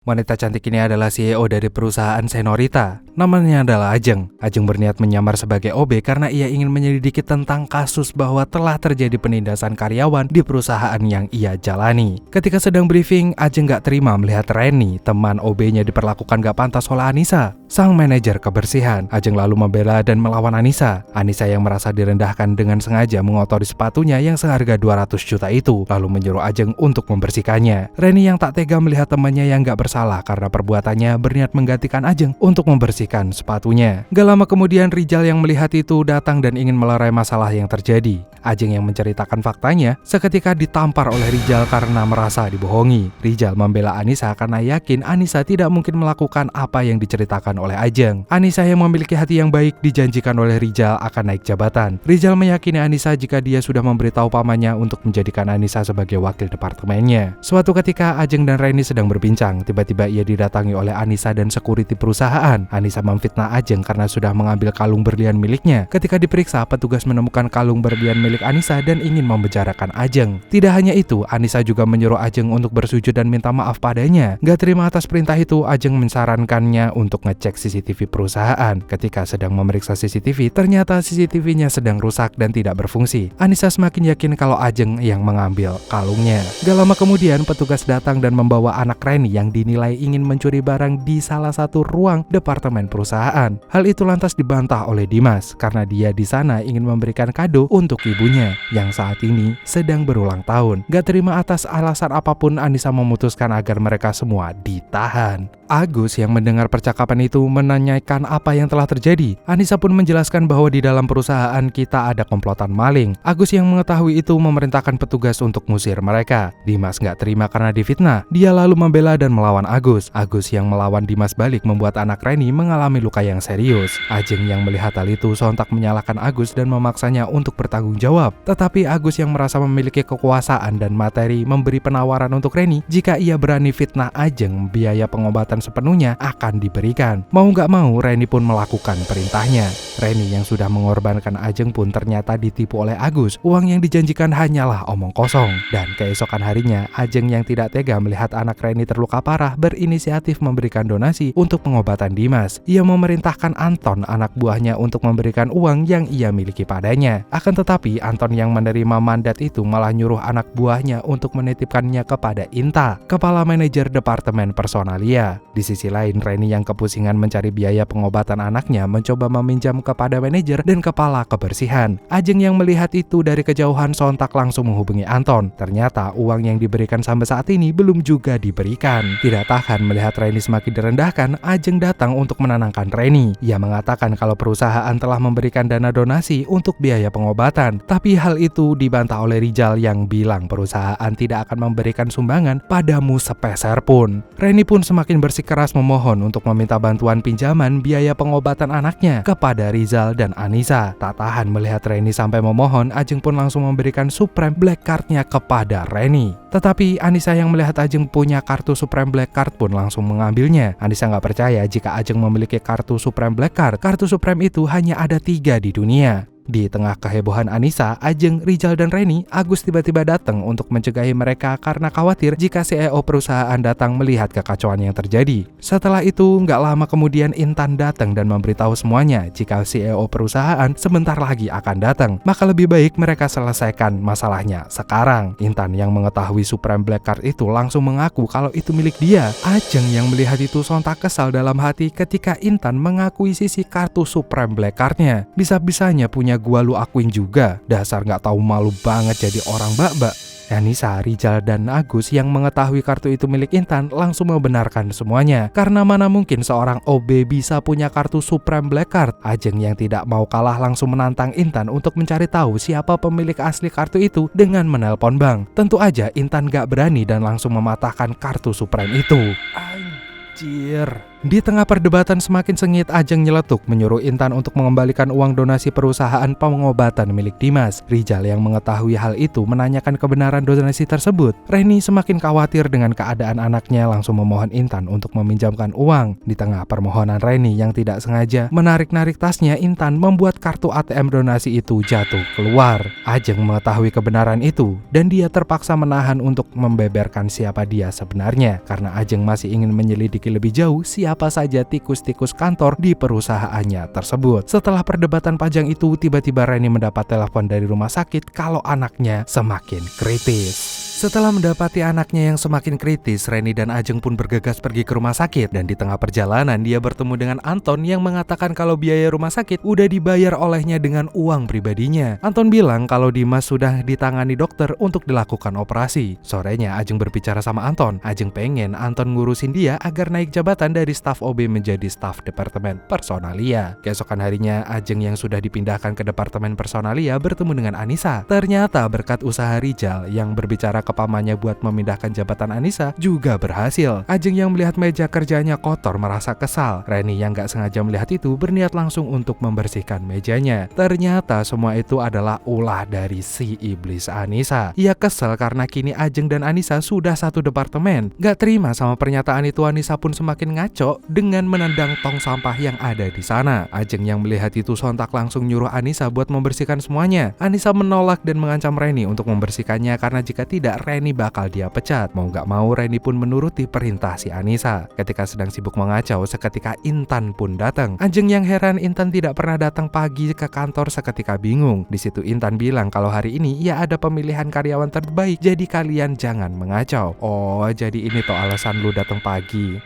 Wanita cantik ini adalah CEO dari perusahaan Senorita. Namanya adalah Ajeng. Ajeng berniat menyamar sebagai OB karena ia ingin menyelidiki tentang kasus bahwa telah terjadi penindasan karyawan di perusahaan yang ia jalani. Ketika sedang briefing, Ajeng gak terima melihat Reni, teman OB-nya, diperlakukan gak pantas oleh Anissa, sang manajer kebersihan. Ajeng lalu membela dan melawan Anissa. Anissa yang merasa direndahkan dengan sengaja mengotori sepatunya yang seharga 200 juta itu, lalu menyuruh Ajeng untuk membersihkannya. Reni yang tak tega melihat temannya yang gak bersalah karena perbuatannya berniat menggantikan Ajeng untuk membersihkan sepatunya. Gak lama kemudian Rizal yang melihat itu datang dan ingin melerai masalah yang terjadi. Ajeng yang menceritakan faktanya seketika ditampar oleh Rizal karena merasa dibohongi. Rizal membela Anissa karena yakin Anissa tidak mungkin melakukan apa yang diceritakan oleh Ajeng. Anissa yang memiliki hati yang baik dijanjikan oleh Rizal akan naik jabatan. Rizal meyakini Anissa jika dia sudah memberitahu pamannya untuk menjadikan Anissa sebagai wakil departemennya. Suatu ketika Ajeng dan Reni sedang berbincang, tiba-tiba ia didatangi oleh Anissa dan security perusahaan. Anissa memfitnah Ajeng karena sudah mengambil kalung berlian miliknya. Ketika diperiksa, petugas menemukan kalung berlian milik Anissa dan ingin membicarakan Ajeng. Tidak hanya itu, Anissa juga menyuruh Ajeng untuk bersujud dan minta maaf padanya. Gak terima atas perintah itu, Ajeng mensarankannya untuk ngecek CCTV perusahaan. Ketika sedang memeriksa CCTV, ternyata CCTV-nya sedang rusak dan tidak berfungsi. Anissa semakin yakin kalau Ajeng yang mengambil kalungnya. Gak lama kemudian, petugas datang dan membawa anak Reni yang dinilai ingin mencuri barang di salah satu ruang departemen perusahaan. Hal itu lantas dibantah oleh Dimas karena dia di sana ingin memberikan kado untuk ibunya yang saat ini sedang berulang tahun. Gak terima atas alasan apapun, Anissa memutuskan agar mereka semua ditahan. Agus yang mendengar percakapan itu menanyakan apa yang telah terjadi. Anissa pun menjelaskan bahwa di dalam perusahaan kita ada komplotan maling. Agus yang mengetahui itu memerintahkan petugas untuk ngusir mereka. Dimas gak terima karena difitnah. Dia lalu membela dan melawan Agus. Agus yang melawan Dimas balik membuat anak Reni mengalami luka yang serius. Ajeng yang melihat hal itu sontak menyalahkan Agus dan memaksanya untuk bertanggung jawab. Tetapi Agus yang merasa memiliki kekuasaan dan materi memberi penawaran untuk Reni jika ia berani fitnah Ajeng, biaya pengobatan sepenuhnya akan diberikan. Mau gak mau, Reni pun melakukan perintahnya. Reni yang sudah mengorbankan Ajeng pun ternyata ditipu oleh Agus. Uang yang dijanjikan hanyalah omong kosong. Dan keesokan harinya, Ajeng yang tidak tega melihat anak Reni terluka parah berinisiatif memberikan donasi untuk pengobatan Dimas. Ia memerintahkan Anton, anak buahnya, untuk memberikan uang yang ia miliki padanya. Akan tetapi, Anton yang menerima mandat itu malah nyuruh anak buahnya untuk menitipkannya kepada Inta, kepala manajer departemen personalia. Di sisi lain, Reni yang kepusingan mencari biaya pengobatan anaknya mencoba meminjam kepada manajer dan kepala kebersihan. Ajeng yang melihat itu dari kejauhan sontak langsung menghubungi Anton. Ternyata uang yang diberikan sampai saat ini belum juga diberikan. Tidak tahan melihat Reni semakin direndahkan, Ajeng datang untuk menenangkan Reni. Ia mengatakan kalau perusahaan telah memberikan dana donasi untuk biaya pengobatan, tapi hal itu dibantah oleh Rizal yang bilang perusahaan tidak akan memberikan sumbangan padamu sepeser pun. Reni pun semakin bersikeras memohon untuk meminta bantuan pinjaman biaya pengobatan anaknya kepada Rizal dan Anissa. Tak tahan melihat Reni sampai memohon, Ajeng pun langsung memberikan Supreme Black Card-nya kepada Reni. Tetapi Anissa yang melihat Ajeng punya kartu Supreme Black Card pun langsung mengambilnya. Anissa nggak percaya jika Ajeng memiliki kartu Supreme Black Card. Kartu Supreme itu hanya ada 3 di dunia. Di tengah kehebohan Anissa, Ajeng, Rizal, dan Reni, Agus tiba-tiba datang untuk mencegahi mereka karena khawatir jika CEO perusahaan datang melihat kekacauan yang terjadi. Setelah itu, nggak lama kemudian Intan datang dan memberitahu semuanya jika CEO perusahaan sebentar lagi akan datang. Maka lebih baik mereka selesaikan masalahnya sekarang. Intan yang mengetahui Supreme Black Card itu langsung mengaku kalau itu milik dia. Ajeng yang melihat itu sontak kesal dalam hati ketika Intan mengakuisisi kartu Supreme Black Card-nya. Bisa-bisanya punya gua lu akuin juga. Dasar gak tahu malu banget jadi orang bak-bak. Anissa, Rizal, dan Agus yang mengetahui kartu itu milik Intan langsung membenarkan semuanya. Karena mana mungkin seorang OB bisa punya kartu Supreme Black Card. Ajeng yang tidak mau kalah langsung menantang Intan untuk mencari tahu siapa pemilik asli kartu itu dengan menelpon bank. Tentu aja Intan gak berani dan langsung mematahkan kartu Supreme itu. Anjir. Di tengah perdebatan semakin sengit, Ajeng nyeletuk menyuruh Intan untuk mengembalikan uang donasi perusahaan pengobatan milik Dimas. Rijal yang mengetahui hal itu menanyakan kebenaran donasi tersebut. Reni semakin khawatir dengan keadaan anaknya, langsung memohon Intan untuk meminjamkan uang. Di tengah permohonan Reni yang tidak sengaja menarik-narik tasnya, Intan membuat kartu ATM donasi itu jatuh keluar. Ajeng mengetahui kebenaran itu dan dia terpaksa menahan untuk membeberkan siapa dia sebenarnya karena Ajeng masih ingin menyelidiki lebih jauh siapa saja tikus-tikus kantor di perusahaannya tersebut. Setelah perdebatan panjang itu, tiba-tiba Reni mendapat telepon dari rumah sakit kalau anaknya semakin kritis. Setelah mendapati anaknya yang semakin kritis, Reni dan Ajeng pun bergegas pergi ke rumah sakit. Dan di tengah perjalanan dia bertemu dengan Anton yang mengatakan kalau biaya rumah sakit udah dibayar olehnya dengan uang pribadinya. Anton bilang kalau Dimas sudah ditangani dokter untuk dilakukan operasi. Sorenya Ajeng berbicara sama Anton. Ajeng pengen Anton ngurusin dia agar naik jabatan dari staf OB menjadi staf departemen personalia. Keesokan harinya Ajeng yang sudah dipindahkan ke departemen personalia bertemu dengan Anissa. Ternyata berkat usaha Rijal yang berbicara ke pamannya buat memindahkan jabatan Anissa juga berhasil. Ajeng yang melihat meja kerjanya kotor merasa kesal. Reni yang gak sengaja melihat itu berniat langsung untuk membersihkan mejanya. Ternyata semua itu adalah ulah dari si iblis Anissa. Ia kesal karena kini Ajeng dan Anissa sudah satu departemen. Gak terima sama pernyataan itu, Anissa pun semakin ngaco dengan menendang tong sampah yang ada di sana. Ajeng yang melihat itu sontak langsung nyuruh Anissa buat membersihkan semuanya. Anissa menolak dan mengancam Reni untuk membersihkannya karena jika tidak Reni bakal dia pecat. Mau gak mau Reni pun menuruti perintah si Anissa. Ketika sedang sibuk mengacau, seketika Intan pun datang. Ajeng yang heran Intan tidak pernah datang pagi ke kantor seketika bingung. Di situ Intan bilang kalau hari ini ia ada pemilihan karyawan terbaik, jadi kalian jangan mengacau. Oh, jadi ini toh alasan lu datang pagi.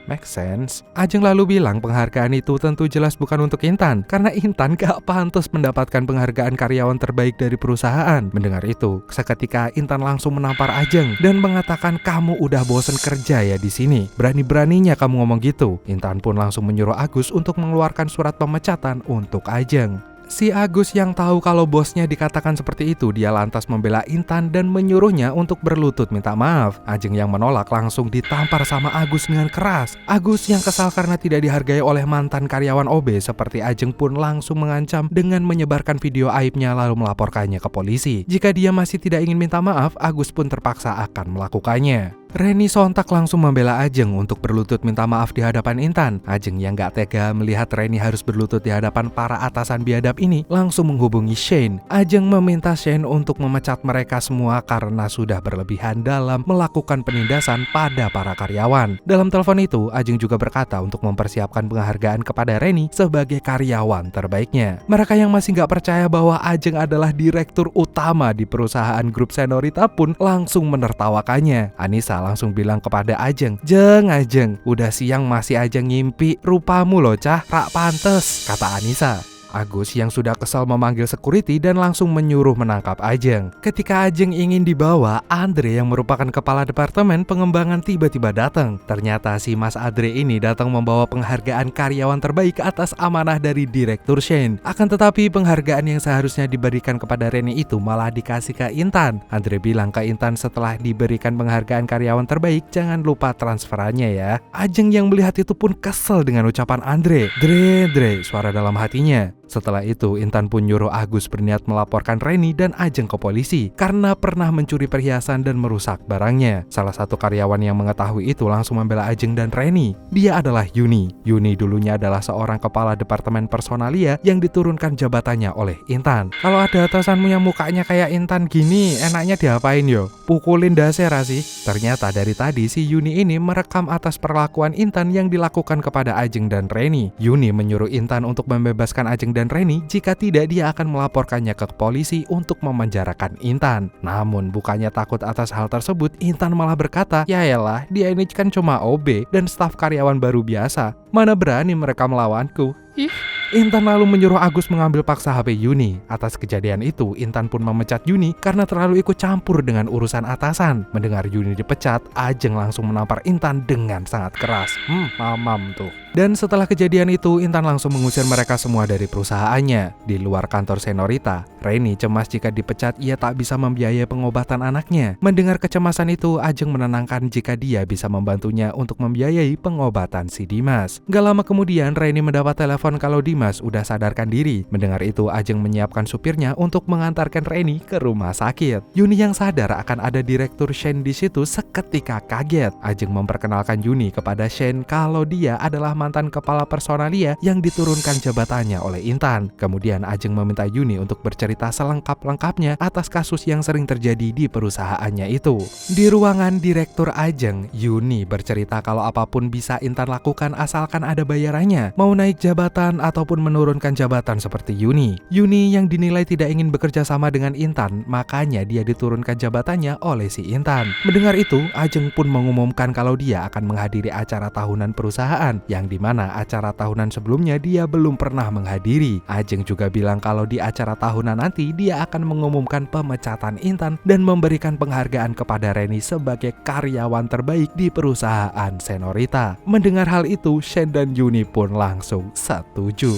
Make sense. Ajeng lalu bilang penghargaan itu tentu jelas bukan untuk Intan, karena Intan gak pantas mendapatkan penghargaan karyawan terbaik dari perusahaan. Mendengar itu, seketika Intan langsung menampar Ajeng dan mengatakan, kamu udah bosen kerja ya di sini. Berani-beraninya kamu ngomong gitu. Intan pun langsung menyuruh Agus untuk mengeluarkan surat pemecatan untuk Ajeng. Si Agus yang tahu kalau bosnya dikatakan seperti itu, dia lantas membela Intan dan menyuruhnya untuk berlutut minta maaf. Ajeng yang menolak langsung ditampar sama Agus dengan keras. Agus yang kesal karena tidak dihargai oleh mantan karyawan OB seperti Ajeng pun langsung mengancam dengan menyebarkan video aibnya lalu melaporkannya ke polisi. Jika dia masih tidak ingin minta maaf, Agus pun terpaksa akan melakukannya. Reni sontak langsung membela Ajeng untuk berlutut minta maaf di hadapan Intan. Ajeng yang gak tega melihat Reni harus berlutut di hadapan para atasan biadab ini langsung menghubungi Shane. Ajeng meminta Shane untuk memecat mereka semua karena sudah berlebihan dalam melakukan penindasan pada para karyawan. Dalam telepon itu, Ajeng juga berkata untuk mempersiapkan penghargaan kepada Reni sebagai karyawan terbaiknya. Mereka yang masih gak percaya bahwa Ajeng adalah direktur utama di perusahaan grup Senorita pun langsung menertawakannya. Anissa langsung bilang kepada Ajeng, Ajeng, udah siang masih aja ngimpi, rupamu loh cah, rak pantes, kata Anissa. Agus yang sudah kesal memanggil security dan langsung menyuruh menangkap Ajeng. Ketika Ajeng ingin dibawa, Andre yang merupakan kepala departemen pengembangan tiba-tiba datang. Ternyata si Mas Andre ini datang membawa penghargaan karyawan terbaik atas amanah dari Direktur Shane. Akan tetapi penghargaan yang seharusnya diberikan kepada Reni itu malah dikasih ke Intan. Andre bilang ke Intan setelah diberikan penghargaan karyawan terbaik, jangan lupa transferannya ya. Ajeng yang melihat itu pun kesel dengan ucapan Andre. Dre, suara dalam hatinya. Setelah itu, Intan pun nyuruh Agus berniat melaporkan Reni dan Ajeng ke polisi karena pernah mencuri perhiasan dan merusak barangnya. Salah satu karyawan yang mengetahui itu langsung membela Ajeng dan Reni. Dia adalah Yuni. Yuni dulunya adalah seorang kepala departemen personalia yang diturunkan jabatannya oleh Intan. Kalau ada atasanmu yang mukanya kayak Intan gini, enaknya diapain yo? Pukulin dasar sih. Ternyata dari tadi si Yuni ini merekam atas perlakuan Intan yang dilakukan kepada Ajeng dan Reni. Yuni menyuruh Intan untuk membebaskan Ajeng dan Reni, jika tidak dia akan melaporkannya ke polisi untuk memenjarakan Intan. Namun bukannya takut atas hal tersebut, Intan malah berkata, ya elah, dia ini kan cuma OB dan staf karyawan baru biasa. Mana berani mereka melawanku? Ih. Intan lalu menyuruh Agus mengambil paksa HP Yuni. Atas kejadian itu, Intan pun memecat Yuni karena terlalu ikut campur dengan urusan atasan. Mendengar Yuni dipecat, Ajeng langsung menampar Intan dengan sangat keras. Mamam tuh. Dan setelah kejadian itu, Intan langsung mengusir mereka semua dari perusahaannya. Di luar kantor Senorita, Reni cemas jika dipecat ia tak bisa membiayai pengobatan anaknya. Mendengar kecemasan itu, Ajeng menenangkan jika dia bisa membantunya untuk membiayai pengobatan si Dimas. Gak lama kemudian, Reni mendapat telepon kalau Dimas udah sadarkan diri. Mendengar itu, Ajeng menyiapkan supirnya untuk mengantarkan Reni ke rumah sakit. Yuni yang sadar akan ada Direktur Shen di situ seketika kaget. Ajeng memperkenalkan Yuni kepada Shen kalau dia adalah mantan kepala personalia yang diturunkan jabatannya oleh Intan. Kemudian Ajeng meminta Yuni untuk bercerita selengkap-lengkapnya atas kasus yang sering terjadi di perusahaannya itu. Di ruangan Direktur Ajeng, Yuni bercerita kalau apapun bisa Intan lakukan asalkan ada bayarannya, mau naik jabatan ataupun menurunkan jabatan seperti Yuni. Yuni yang dinilai tidak ingin bekerja sama dengan Intan, makanya dia diturunkan jabatannya oleh si Intan. Mendengar itu, Ajeng pun mengumumkan kalau dia akan menghadiri acara tahunan perusahaan yang di mana acara tahunan sebelumnya dia belum pernah menghadiri. Ajeng juga bilang kalau di acara tahunan nanti dia akan mengumumkan pemecatan Intan dan memberikan penghargaan kepada Reni sebagai karyawan terbaik di perusahaan Senorita. Mendengar hal itu, Shen dan Yuni pun langsung setuju.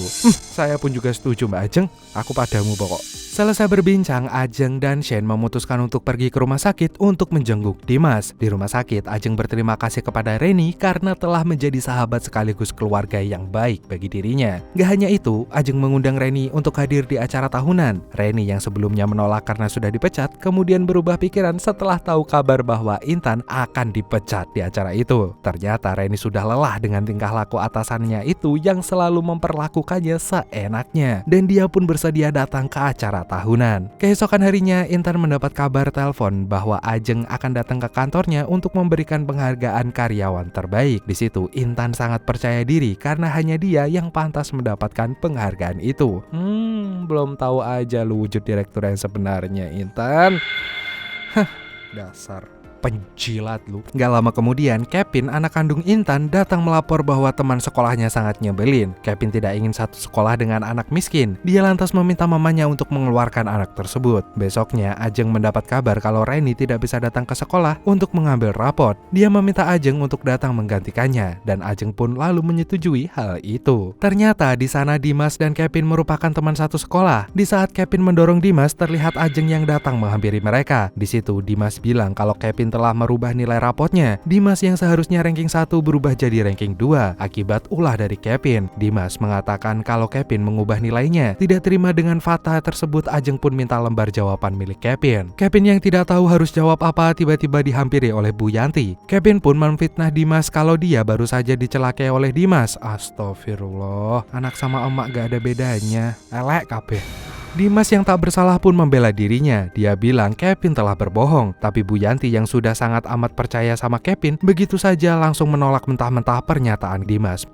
Saya pun juga setuju Mbak Ajeng, aku padamu pokok. Selesai berbincang, Ajeng dan Shen memutuskan untuk pergi ke rumah sakit untuk menjenguk Dimas. Di rumah sakit, Ajeng berterima kasih kepada Reni karena telah menjadi sahabat sekaligus keluarga yang baik bagi dirinya. Gak hanya itu, Ajeng mengundang Reni untuk hadir di acara tahunan. Reni yang sebelumnya menolak karena sudah dipecat, kemudian berubah pikiran setelah tahu kabar bahwa Intan akan dipecat di acara itu. Ternyata Reni sudah lelah dengan tingkah laku atasannya itu yang selalu memperlakukannya seenaknya. Dan dia pun bersedia datang ke acara tahunan. Keesokan harinya, Intan mendapat kabar telepon bahwa Ajeng akan datang ke kantornya untuk memberikan penghargaan karyawan terbaik. Di situ, Intan sangat percaya diri karena hanya dia yang pantas mendapatkan penghargaan itu. Belum tahu aja lu wujud direktur yang sebenarnya, Intan. Dasar penjilat lu. Gak lama kemudian, Kevin, anak kandung Intan, datang melapor bahwa teman sekolahnya sangat nyebelin. Kevin tidak ingin satu sekolah dengan anak miskin. Dia lantas meminta mamanya untuk mengeluarkan anak tersebut. Besoknya, Ajeng mendapat kabar kalau Reni tidak bisa datang ke sekolah untuk mengambil rapot. Dia meminta Ajeng untuk datang menggantikannya, dan Ajeng pun lalu menyetujui hal itu. Ternyata di sana Dimas dan Kevin merupakan teman satu sekolah. Di saat Kevin mendorong Dimas, terlihat Ajeng yang datang menghampiri mereka. Di situ Dimas bilang kalau Kevin telah merubah nilai rapotnya. Dimas yang seharusnya ranking 1 berubah jadi ranking 2 akibat ulah dari Kevin. Dimas mengatakan kalau Kevin mengubah nilainya. Tidak terima dengan fakta tersebut, Ajeng pun minta lembar jawaban milik Kevin. Kevin yang tidak tahu harus jawab apa tiba-tiba dihampiri oleh Bu Yanti. Kevin pun memfitnah Dimas kalau dia baru saja dicelakai oleh Dimas. Astagfirullah, anak sama emak gak ada bedanya. Elek kabeh. Dimas yang tak bersalah pun membela dirinya. Dia bilang Kevin telah berbohong. Tapi Bu Yanti yang sudah sangat amat percaya sama Kevin begitu saja langsung menolak mentah-mentah pernyataan Dimas.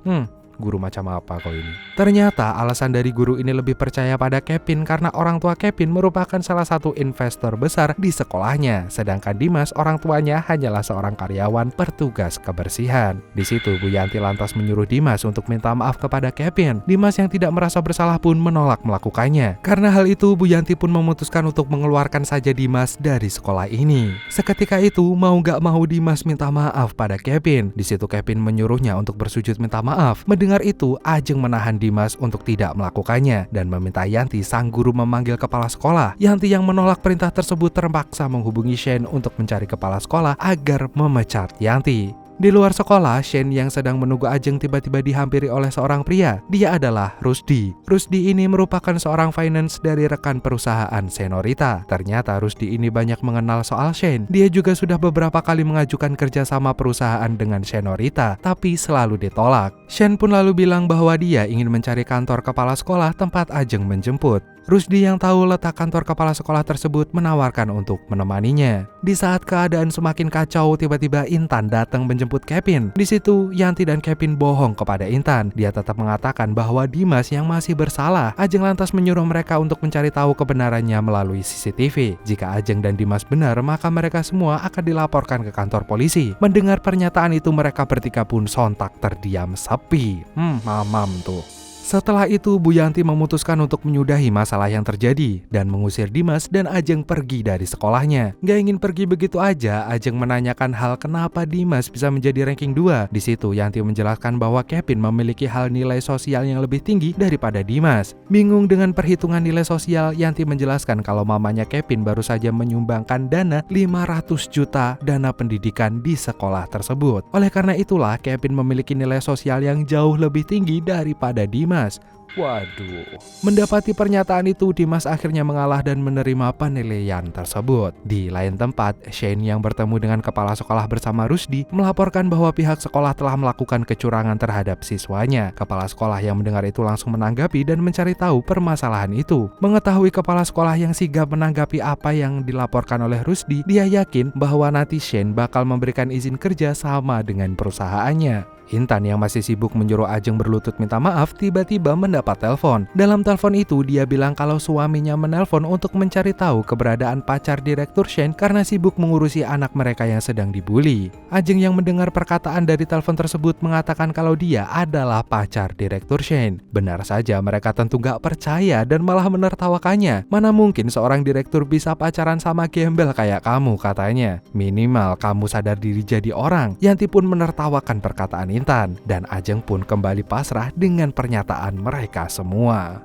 Guru macam apa kau ini? Ternyata alasan dari guru ini lebih percaya pada Kevin karena orang tua Kevin merupakan salah satu investor besar di sekolahnya, sedangkan Dimas orang tuanya hanyalah seorang karyawan petugas kebersihan. Di situ Bu Yanti lantas menyuruh Dimas untuk minta maaf kepada Kevin. Dimas yang tidak merasa bersalah pun menolak melakukannya. Karena hal itu, Bu Yanti pun memutuskan untuk mengeluarkan saja Dimas dari sekolah ini. Seketika itu, mau gak mau Dimas minta maaf pada Kevin. Di situ Kevin menyuruhnya untuk bersujud minta maaf. Mendengar itu, Ajeng menahan Dimas untuk tidak melakukannya dan meminta Yanti sang guru memanggil kepala sekolah. Yanti yang menolak perintah tersebut terpaksa menghubungi Shen untuk mencari kepala sekolah agar memecat Yanti. Di luar sekolah, Shen yang sedang menunggu Ajeng tiba-tiba dihampiri oleh seorang pria. Dia adalah Rusdi. Rusdi ini merupakan seorang finance dari rekan perusahaan Senorita. Ternyata Rusdi ini banyak mengenal soal Shen. Dia juga sudah beberapa kali mengajukan kerjasama perusahaan dengan Senorita, tapi selalu ditolak. Shen pun lalu bilang bahwa dia ingin mencari kantor kepala sekolah tempat Ajeng menjemput. Rusdi yang tahu letak kantor kepala sekolah tersebut menawarkan untuk menemaninya. Di saat keadaan semakin kacau, tiba-tiba Intan datang menjemput Kevin. Di situ, Yanti dan Kevin bohong kepada Intan. Dia tetap mengatakan bahwa Dimas yang masih bersalah. Ajeng lantas menyuruh mereka untuk mencari tahu kebenarannya melalui CCTV. Jika Ajeng dan Dimas benar, maka mereka semua akan dilaporkan ke kantor polisi. Mendengar pernyataan itu, mereka bertiga pun sontak terdiam sepi. Mamam tuh. Setelah itu, Bu Yanti memutuskan untuk menyudahi masalah yang terjadi dan mengusir Dimas dan Ajeng pergi dari sekolahnya. Gak ingin pergi begitu aja, Ajeng menanyakan hal kenapa Dimas bisa menjadi ranking 2. Di situ Yanti menjelaskan bahwa Kevin memiliki hal nilai sosial yang lebih tinggi daripada Dimas. Bingung dengan perhitungan nilai sosial, Yanti menjelaskan kalau mamanya Kevin baru saja menyumbangkan dana 500 juta dana pendidikan di sekolah tersebut. Oleh karena itulah Kevin memiliki nilai sosial yang jauh lebih tinggi daripada Dimas. Waduh. Mendapati pernyataan itu, Dimas akhirnya mengalah dan menerima penilaian tersebut. Di lain tempat, Shane yang bertemu dengan kepala sekolah bersama Rusdi melaporkan bahwa pihak sekolah telah melakukan kecurangan terhadap siswanya. Kepala sekolah yang mendengar itu langsung menanggapi dan mencari tahu permasalahan itu. Mengetahui kepala sekolah yang sigap menanggapi apa yang dilaporkan oleh Rusdi, dia yakin bahwa nanti Shane bakal memberikan izin kerja sama dengan perusahaannya. Intan yang masih sibuk menyuruh Ajeng berlutut minta maaf tiba-tiba mendapat telepon. Dalam telepon itu dia bilang kalau suaminya menelpon untuk mencari tahu keberadaan pacar Direktur Shane karena sibuk mengurusi anak mereka yang sedang dibully. Ajeng yang mendengar perkataan dari telepon tersebut mengatakan kalau dia adalah pacar Direktur Shane. Benar saja, mereka tentu gak percaya dan malah menertawakannya. Mana mungkin seorang direktur bisa pacaran sama gembel kayak kamu, katanya. Minimal kamu sadar diri jadi orang. Yanti pun menertawakan perkataan Intan, dan Ajeng pun kembali pasrah dengan pernyataan mereka semua.